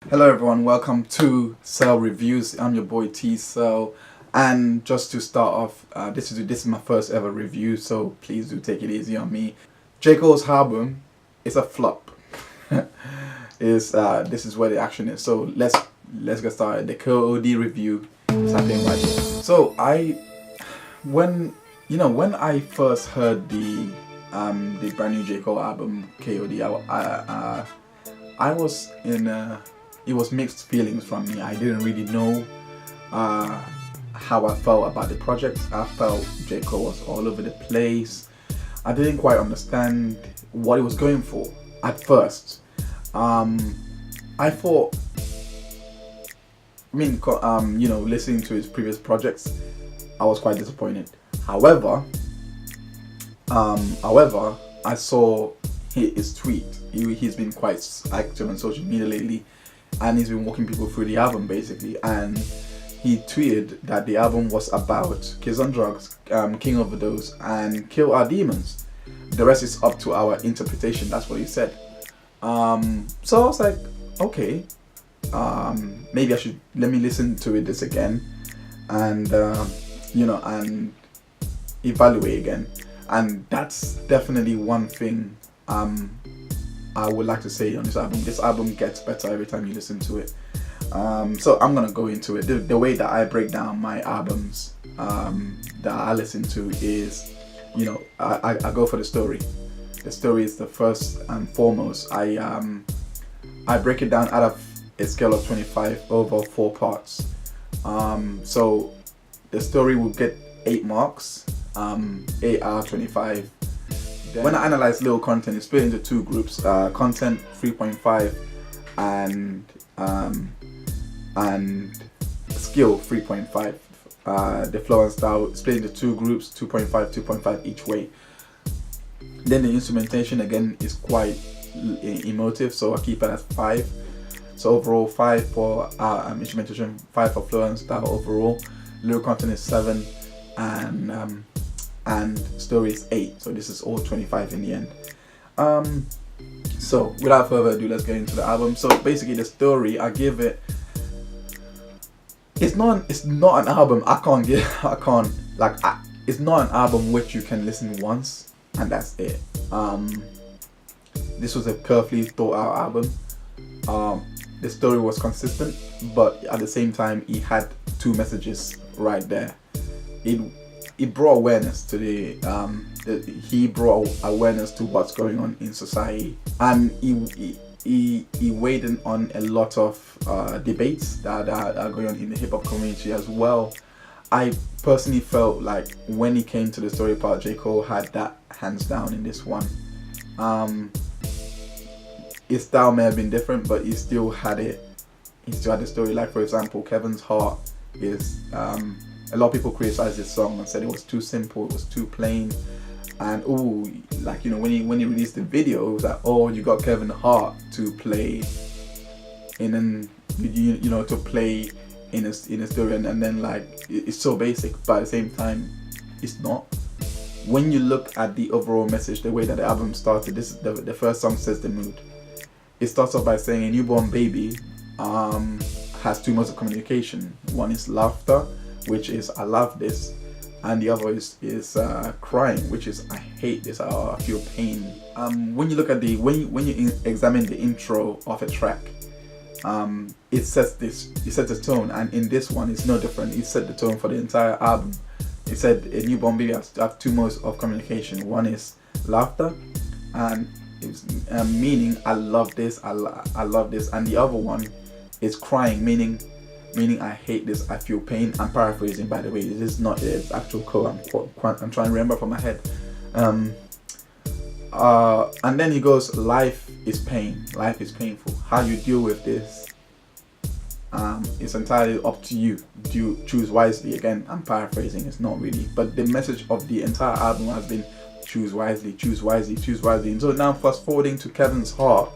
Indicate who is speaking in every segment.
Speaker 1: Hello everyone, welcome to Cell Reviews. I'm your boy T Cell, and just to start off, this is my first ever review, so please do take it easy on me. J. Cole's album is a flop. This is where the action is. So let's get started. The KOD review is happening right here. So when I first heard the brand new J. Cole album KOD, I was in it was mixed feelings from me. I didn't really know how I felt about the project. I felt J. Cole was all over the place. I didn't quite understand what he was going for at first. I thought, listening to his previous projects, I was quite disappointed. However, I saw his tweet. He's been quite active on social media lately, and he's been walking people through the album basically. And he tweeted that the album was about kids on drugs, king overdose, and kill our demons. The rest is up to our interpretation. That's what he said. So I was like, okay, maybe I should let me listen to this again, and and evaluate again. And that's definitely one thing I would like to say on this album. This album gets better every time you listen to it. So I'm gonna go into it. The way that I break down my albums that I listen to is, I go for the story. The story is the first and foremost. I break it down out of a scale of 25 over 4 parts. So the story will get 8 marks, 8 out of 25. When I analyze Lyrical Content, it's split into 2 groups: content 3.5 and skill 3.5. The flow and style split into 2 groups, 2.5, 2.5 each way. Then the instrumentation again is quite emotive, so I keep it at 5. So overall 5 for instrumentation, 5 for flow and style overall. Lyrical Content is 7, and story is 8. So this is all 25 in the end. So without further ado, let's get into the album. So basically the story, I give it, it's not an album it's not an album which you can listen once and that's it. This was a carefully thought out album. The story was consistent, but at the same time it had 2 messages right there. It brought awareness to he brought awareness to what's going on in society, and he weighed in on a lot of debates that are going on in the hip-hop community as well. I personally felt like when he came to the story part, J. Cole had that hands down in this one. His style may have been different, but he still had it. He still had the story. Like for example, Kevin's Heart is a lot of people criticized this song and said it was too simple, it was too plain, and when he released the video, it was like, oh, you got Kevin Hart to play to play in a story, and then like it's so basic, but at the same time it's not. When you look at the overall message, the way that the album started, this is the first song sets the mood. It starts off by saying a newborn baby has 2 modes of communication. One is laughter, which is I love this, and the other is crying, which is I hate this, I feel pain. When you look at when you examine the intro of a track, it sets the tone, and in this one it's no different. It set the tone for the entire album. It said a newborn baby has 2 modes of communication. One is laughter, and it's meaning I love this, I love this, and the other one is crying, meaning I hate this, I feel pain. I'm paraphrasing, by the way. This is not the actual quote. I'm trying to remember from my head. And then he goes, life is pain. Life is painful. How you deal with this, it's entirely up to you. Do you choose wisely? Again, I'm paraphrasing. It's not really. But the message of the entire album has been choose wisely, choose wisely, choose wisely. And so now fast forwarding to Kevin's Heart.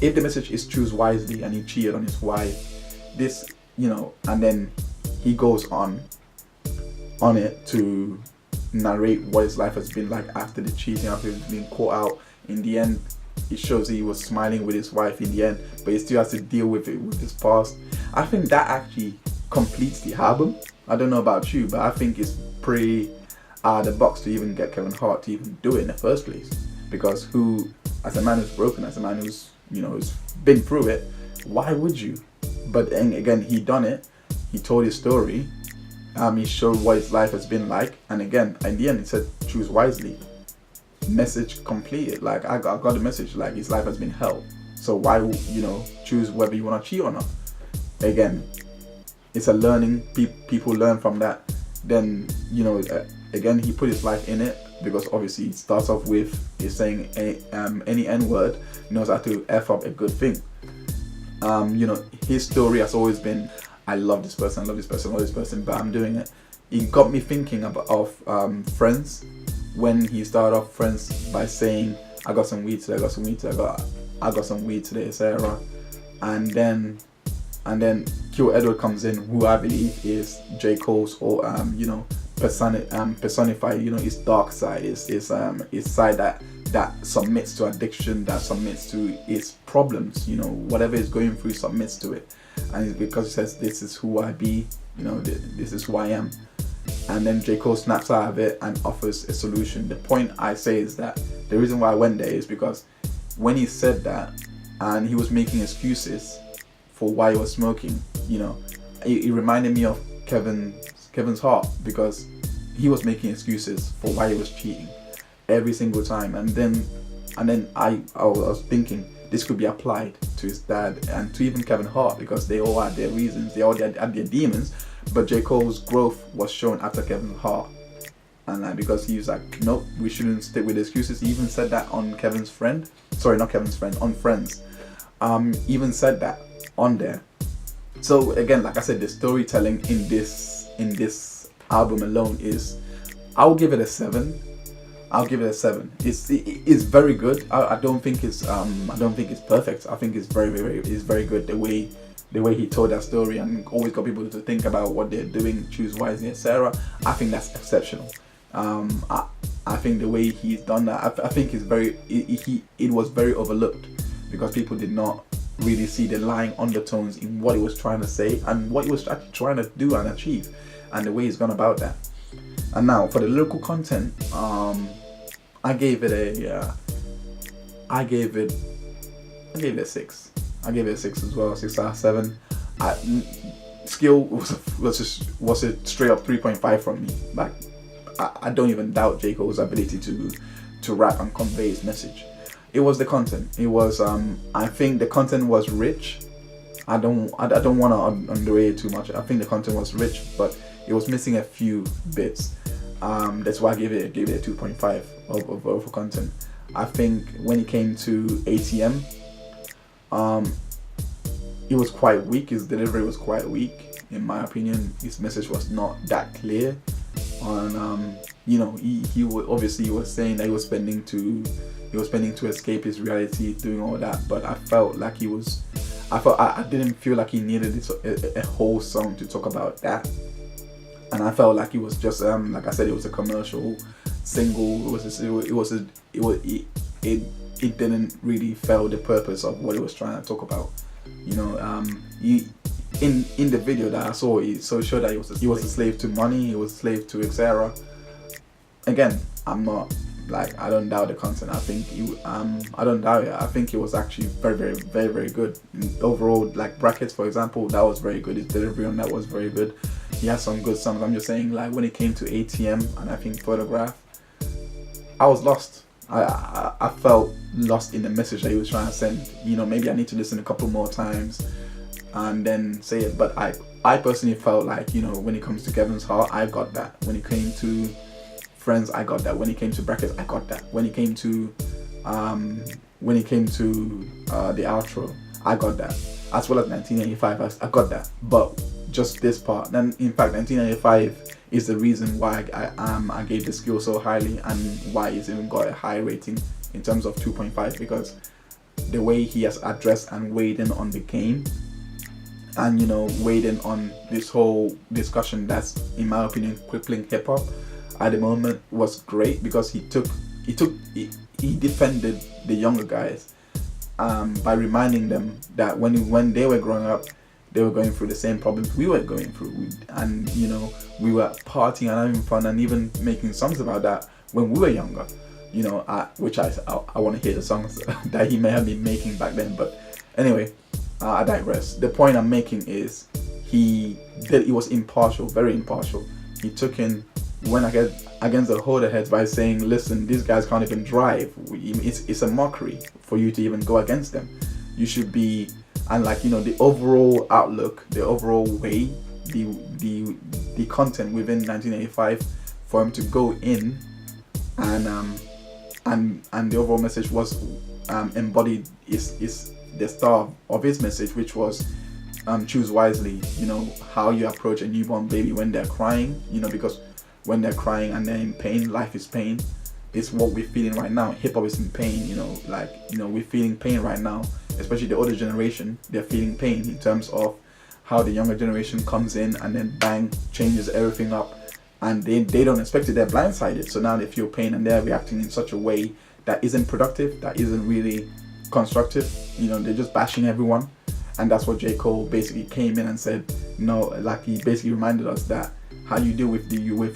Speaker 1: If the message is choose wisely and he cheated on his wife, this, and then he goes on it to narrate what his life has been like after the cheating, after he's been caught out. In the end, it shows he was smiling with his wife in the end, but he still has to deal with it with his past. I think that actually completes the album. I don't know about you, but I think it's pretty out of the box to even get Kevin Hart to even do it in the first place. Because who, as a man who's broken, as a man who's, you know, who's been through it, why would you? But and again, he done it. He told his story. He showed what his life has been like, and again, in the end, he said, "Choose wisely." Message completed. Like I got the message. Like his life has been hell. So why, you know, choose whether you want to cheat or not? Again, it's a learning. People learn from that. Then, you know, again, he put his life in it, because obviously it starts off with he's saying any N word knows how to F up a good thing. You know, his story has always been, I love this person, I love this person, I love this person, but I'm doing it. It got me thinking of Friends, when he started off Friends by saying, I got some weed today, I got some weed today, I got some weed today, etc. And then Q Edward comes in, who I believe is J. Cole's, or you know, personified, you know, his dark side, his side that submits to addiction, that submits to his problems, you know, whatever he's going through, submits to it. And it's because he says, this is who I be, you know, this is who I am. And then J. Cole snaps out of it and offers a solution. The point I say is that the reason why I went there is because when he said that, and he was making excuses for why he was smoking, you know, it reminded me of Kevin's Heart, because he was making excuses for why he was cheating every single time. And then I was thinking this could be applied to his dad and to even Kevin Hart, because they all had their reasons, they all had their demons. But J. Cole's growth was shown after Kevin Hart, and because he was like, nope, we shouldn't stick with excuses. He even said that on on Friends. Even said that on there. So again, like I said, the storytelling in this album alone is, I'll give it a 7. I'll give it a 7. It's very good. I don't think it's perfect. I think it's very good. The way he told that story and always got people to think about what they're doing, choose wisely, etc. I think that's exceptional. I think the way he's done that, I think it was very overlooked, because people did not really see the lying undertones in what he was trying to say and what he was actually trying to do and achieve, and the way he's gone about that. And now for the lyrical content, I gave it a 6. I gave it a 6 as well, 6 out of 7. Skill was a straight up 3.5 from me. Like I don't even doubt J. Cole's ability to rap and convey his message. It was the content. It was I think the content was rich. I don't want to underrate it too much. I think the content was rich, but it was missing a few bits. That's why I gave it a 2.5 of content. I think when it came to ATM, it was quite weak. His delivery was quite weak, in my opinion. His message was not that clear. On you know, he was saying that he was spending to escape his reality, doing all that. But I felt like I didn't feel like he needed a whole song to talk about that. And I felt like it was just like I said, it was a commercial single. It didn't really fulfill the purpose of what it was trying to talk about. You know, in the video that I saw, it showed that he was a slave to money, he was a slave to etc. Again, I'm not like, I don't doubt the content. I think I don't doubt it. I think it was actually very good. Overall, like Brackets, for example, that was very good. His delivery on that was very good. He has some good songs. I'm just saying, like when it came to ATM and I think Photograph, I was lost. I felt lost in the message that he was trying to send. You know, maybe I need to listen a couple more times and then say it. But I personally felt like, you know, when it comes to Kevin's Heart, I got that. When it came to Friends, I got that. When it came to Brackets, I got that. When it came to the outro, I got that. As well as 1985, I got that. But just this part. Then in fact, 1985 is the reason why I gave the skill so highly, and why it's even got a high rating in terms of 2.5, because the way he has addressed and weighed in on the game, and you know, weighed in on this whole discussion that's, in my opinion, crippling hip-hop at the moment, was great, because he defended the younger guys. by reminding them that when they were growing up, they were going through the same problems we were going through, and you know, we were partying and having fun and even making songs about that when we were younger. You know, which I want to hear the songs that he may have been making back then. But anyway, I digress. The point I'm making is he was impartial, very impartial. He went against the older heads by saying, listen, these guys can't even drive. It's a mockery for you to even go against them. You should be, and like, you know, the overall outlook, the overall way, the content within 1985 for him to go in and the overall message was embodied is the star of his message, which was choose wisely. You know, how you approach a newborn baby when they're crying, you know, because when they're crying and they're in pain, life is pain. It's what we're feeling right now. Hip hop is in pain, you know, like, you know, we're feeling pain right now, especially the older generation. They're feeling pain in terms of how the younger generation comes in and then bang, changes everything up, and they don't expect it. They're blindsided, so now they feel pain and they're reacting in such a way that isn't productive, that isn't really constructive. You know, they're just bashing everyone. And that's what J. Cole basically came in and said, no, like, he basically reminded us that how you deal with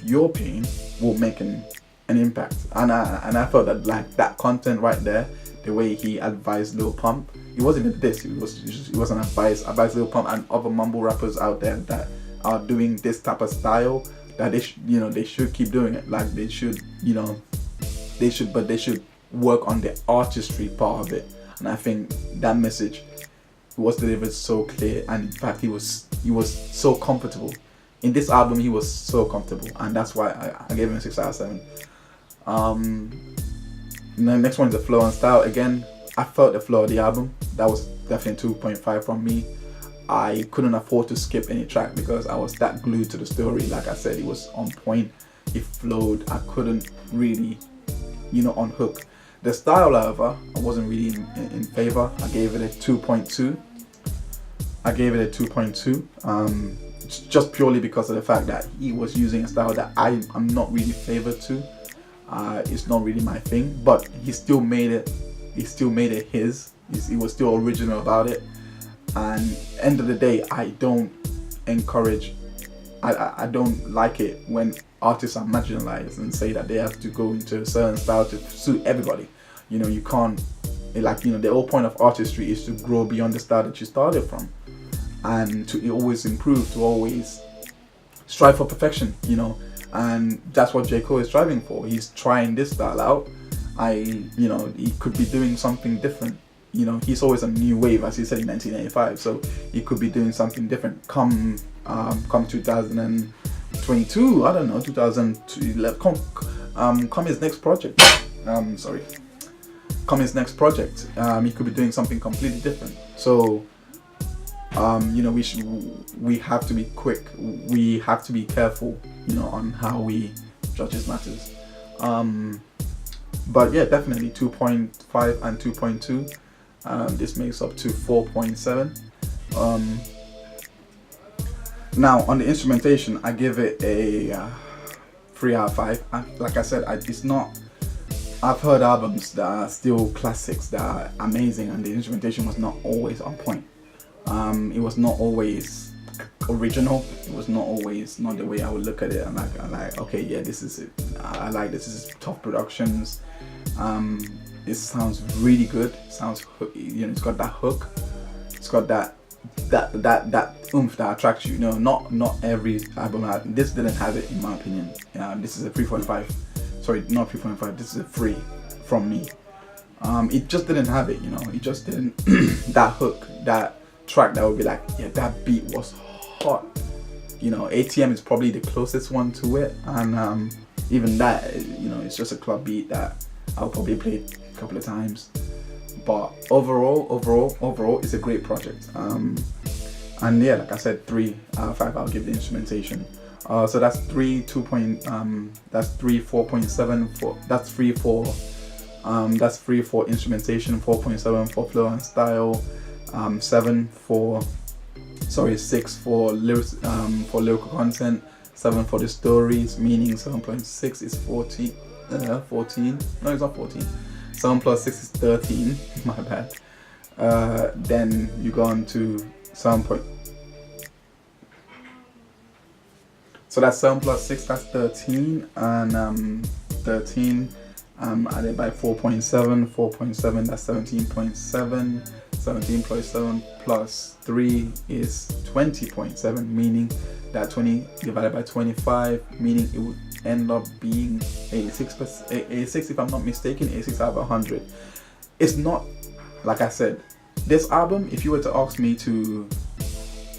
Speaker 1: your pain will make an impact. And I felt that, like, that content right there, the way he advised Lil Pump, it wasn't even this, it was an advice Lil Pump and other mumble rappers out there that are doing this type of style, that they should keep doing it. Like, they should work on the artistry part of it. And I think that message was delivered so clear, and in fact he was so comfortable in this album. He was so comfortable, and that's why I gave him a 6 out of 7. The next one is the flow and style. Again, I felt the flow of the album. That was definitely 2.5 from me. I couldn't afford to skip any track because I was that glued to the story. Like I said, it was on point, it flowed. I couldn't really, you know, unhook. The style, however, I wasn't really in favor. I gave it a 2.2. Just purely because of the fact that he was using a style that I'm not really favored to. It's not really my thing, but he still made it his. He was still original about it. And end of the day, I don't like it when artists are marginalized and say that they have to go into a certain style to suit everybody. You know, you can't, like, you know, the whole point of artistry is to grow beyond the style that you started from, and to always improve, to always strive for perfection, you know. And that's what J. Cole is striving for. He's trying this style out. You know, he could be doing something different. You know, he's always a new wave, as he said in 1985. So he could be doing something different come 2022. I don't know, 2011. Come his next project. Come his next project. He could be doing something completely different. So, you know, we have to be quick. We have to be careful, you know, on how we judge his matters. But yeah, definitely 2.5 and 2.2. This makes up to 4.7. Now on the instrumentation, I give it a 3 out of 5. Like I said, it's not. I've heard albums that are still classics that are amazing, and the instrumentation was not always on point. It was not always original. It was not always not the way I would look at it. I'm like, okay, yeah, this is it. I like this. This is top productions. It sounds really good. It sounds, you know, it's got that hook. It's got that oomph that attracts you. You know, not every album had. This didn't have it, in my opinion. This is a 3.5. Sorry, not 3.5. This is a 3 from me. It just didn't have it. You know, it just didn't. That hook, that track that would be like, yeah, that beat was hot. You know, ATM is probably the closest one to it, and even that, you know, it's just a club beat that I'll probably play a couple of times. But overall, it's a great project. And yeah, like I said, 3 out of 5. I'll give the instrumentation. So that's 3 4.7 for that's 3 for instrumentation, 4.7 for flow and style, 6 for lyrical content, 7 for the stories, meaning 7.6 is 14. No, it's not 14. 7 plus 6 is 13. My bad. Then you go on to 7 point. So that's 7 plus 6, that's 13, and 13 added by 4.7, 4.7, that's 17.7. 17 plus 7 plus 3 is 20.7, meaning that 20 divided by 25, meaning it would end up being 86 if I'm not mistaken, 86 out of 100. It's not, like I said, this album, if you were to ask me to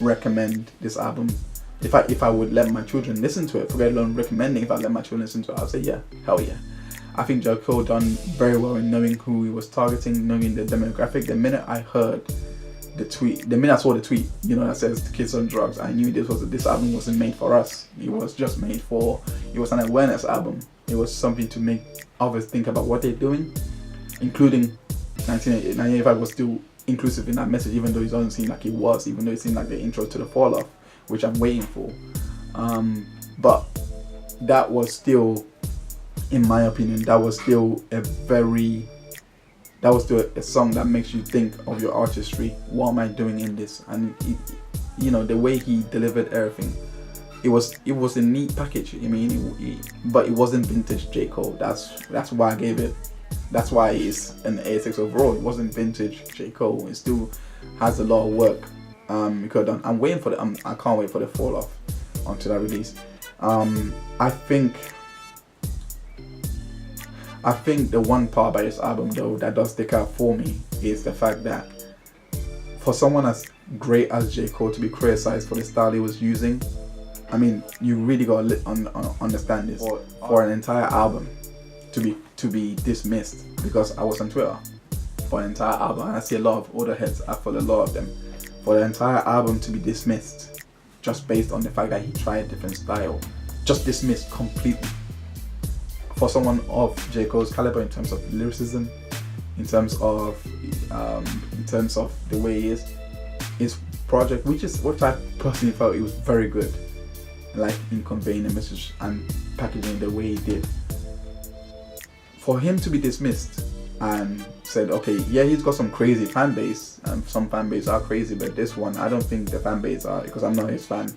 Speaker 1: recommend this album, if I would let my children listen to it, forget alone recommending, if I let my children listen to it, I'll say yeah, hell yeah. I think J. Cole done very well in knowing who he was targeting, knowing the demographic. The minute I heard the tweet, the minute I saw the tweet, you know, that says the kids on drugs, I knew this album wasn't made for us. It was just made for, it was an awareness album. It was something to make others think about what they're doing, including 1985 was still inclusive in that message, even though it doesn't seem like it was, even though it seemed like the intro to the fall off, which I'm waiting for. But that was still, in my opinion, that was still a song that makes you think of your artistry. What am I doing in this? And you know, the way he delivered everything, it was a neat package. I mean, but it wasn't vintage J. Cole. That's why I gave it. That's why it's an 86 overall. It wasn't vintage J. Cole. It still has a lot of work he could have done. I'm waiting for I can't wait for the fall off onto that release. I think the one part by this album though that does stick out for me is the fact that for someone as great as J. Cole to be criticized for the style he was using, I mean, you really gotta understand this. For an entire album to be dismissed, because I was on Twitter for an entire album, and I see a lot of older heads, I follow a lot of them, for the entire album to be dismissed just based on the fact that he tried a different style, just dismissed completely. For someone of J. Cole's caliber in terms of lyricism, in terms of the way he is, his project, which I personally felt it was very good, like in conveying the message and packaging it the way he did. For him to be dismissed and said, okay, yeah, he's got some crazy fan base, and some fan base are crazy, but this one, I don't think the fan base are, because I'm not his fan.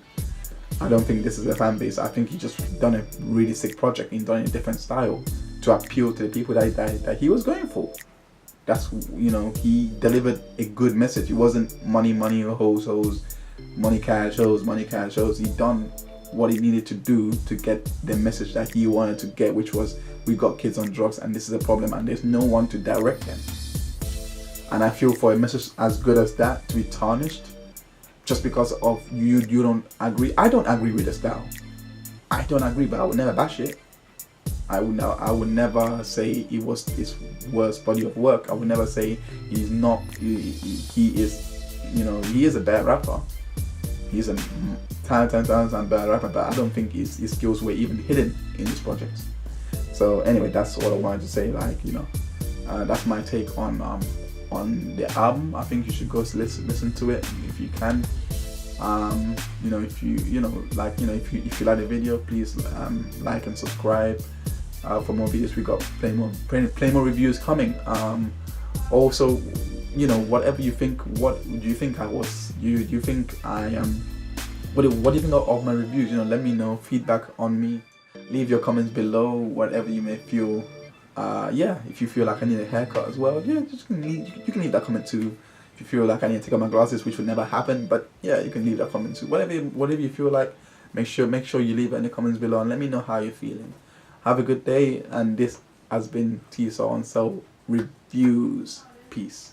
Speaker 1: I don't think this is a fan base. I think he just done a really sick project and done a different style to appeal to the people that he was going for. That's, you know, he delivered a good message. It wasn't money, hoes, money, cash, hoes. He done what he needed to do to get the message that he wanted to get, which was, we got kids on drugs and this is a problem and there's no one to direct them. And I feel for a message as good as that to be tarnished just because of you don't agree. I don't agree with the style. I don't agree, but I would never bash it. I would never say it was his worst body of work. I would never say he's not. He is, you know, he is a bad rapper. He's a 10 times bad rapper, but I don't think his skills were even hidden in his projects. So anyway, that's all I wanted to say. Like, you know, that's my take on the album. I think you should go listen to it if you can. You know, if you like the video, please like and subscribe for more videos. We got plenty more reviews coming. Also, you know, whatever you think, what do you think I was? You think I am? What do you think of my reviews? You know, let me know. Feedback on me. Leave your comments below. Whatever you may feel. Yeah, if you feel like I need a haircut as well, yeah, you can leave that comment too. If you feel like I need to take out my glasses, which would never happen, but yeah, you can leave that comment too. Whatever you feel like, make sure you leave it in the comments below and let me know how you're feeling. Have a good day, and this has been T So On So Reviews. Peace.